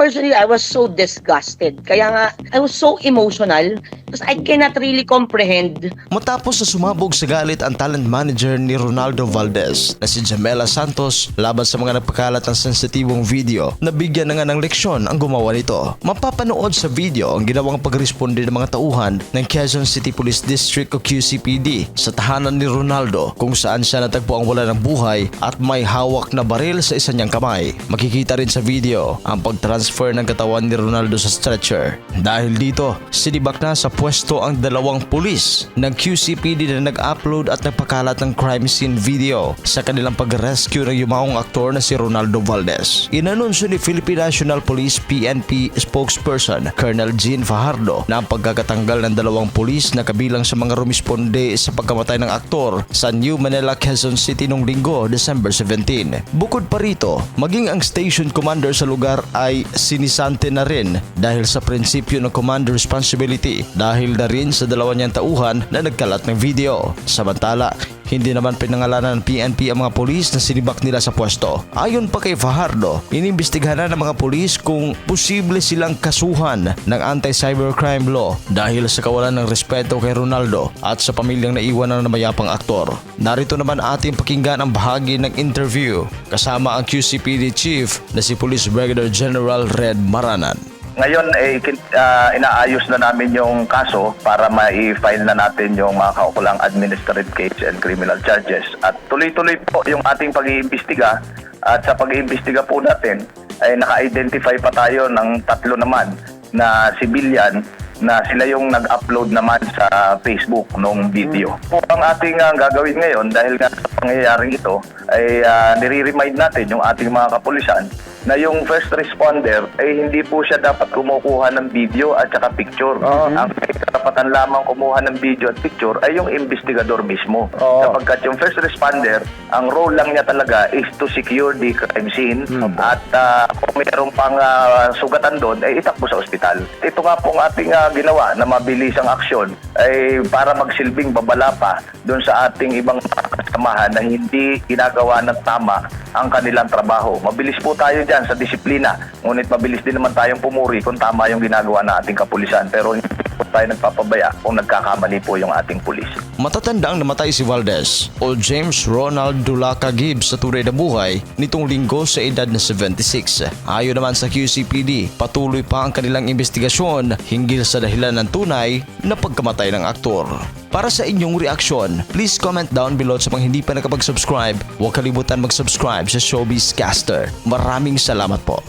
personally, I was so disgusted. Kaya nga, I was so emotional because I cannot really comprehend. Matapos na sumabog sa galit ang talent manager ni Ronaldo Valdez na si Jamela Santos laban sa mga nagpakalat ng sensitibong video, nabigyan na nga ng leksyon ang gumawa nito. Mapapanood sa video ang ginawang pagresponde ng mga tauhan ng Quezon City Police District o QCPD sa tahanan ni Ronaldo kung saan siya natagpo ang wala ng buhay at may hawak na baril sa isa niyang kamay. Makikita rin sa video ang pagtransfer ng katawan ni Ronaldo sa stretcher. Dahil dito, sinibak na sa pwesto ang dalawang pulis ng QCPD na nag-upload at nagpakalat ng crime scene video sa kanilang pag-rescue ng yumaong aktor na si Ronaldo Valdez. Inanunsyo ni Philippine National Police PNP spokesperson Colonel Jean Fajardo na ang pagkakatanggal ng dalawang pulis na kabilang sa mga rumisponde sa pagkamatay ng aktor sa New Manila, Quezon City noong Linggo, December 17. Bukod pa rito, maging ang station commander sa lugar ay sinisante na rin dahil sa prinsipyo ng command responsibility dahil na rin sa dalawa niyang tauhan na nagkalat ng video. Samantala, hindi naman pinangalanan ng PNP ang mga pulis na sinibak nila sa pwesto. Ayon pa kay Fajardo, inimbestigahan na ng mga pulis kung posible silang kasuhan ng anti-cybercrime law dahil sa kawalan ng respeto kay Ronaldo at sa pamilyang naiwan ng mayapang aktor. Narito naman ating pakinggan ang bahagi ng interview kasama ang QCPD Chief na si Police Brigadier General Red Maranan. Ngayon inaayos na namin yung kaso para ma-file na natin yung mga kaukulang administrative case and criminal charges. At tuloy-tuloy po yung ating pag-iimbestiga at sa pag-iimbestiga po natin ay naka-identify pa tayo ng 3 naman na civilian na sila yung nag-upload naman sa Facebook nung video. Po ang ating gagawin ngayon dahil nga sa pangyayaring ito ay nire-remind natin yung ating mga kapulisan na yung first responder ay hindi po siya dapat kumukuha ng video at saka picture. Ang karapatan lamang kumuha ng video at picture ay yung investigador mismo. Sapagkat yung first responder, ang role lang niya talaga is to secure the crime scene at kung mayroong pang sugatan doon, ay itakbo sa ospital. Ito nga pong ating ginawa na mabilis ang aksyon ay para magsilbing babala pa doon sa ating ibang kasamahan na hindi ginagawa ng tama ang kanilang trabaho. Mabilis po tayo dyan sa disiplina, ngunit mabilis din naman tayong pumuri kung tama yung ginagawa ng ating kapulisan. Pero hindi po tayo nagpapabaya kung nagkakamali po yung ating pulis. Matatandang namatay si Valdez o James Ronald Dulaca Gibbs sa tunay na buhay nitong Linggo sa edad na 76. Ayon naman sa QCPD, patuloy pa ang kanilang investigasyon hinggil sa dahilan ng tunay na pagkamatay ng aktor. Para sa inyong reaksyon, please comment down below sa mga hindi pa nakapag-subscribe. Huwag kalimutan mag-subscribe sa Showbiz Caster. Maraming salamat po.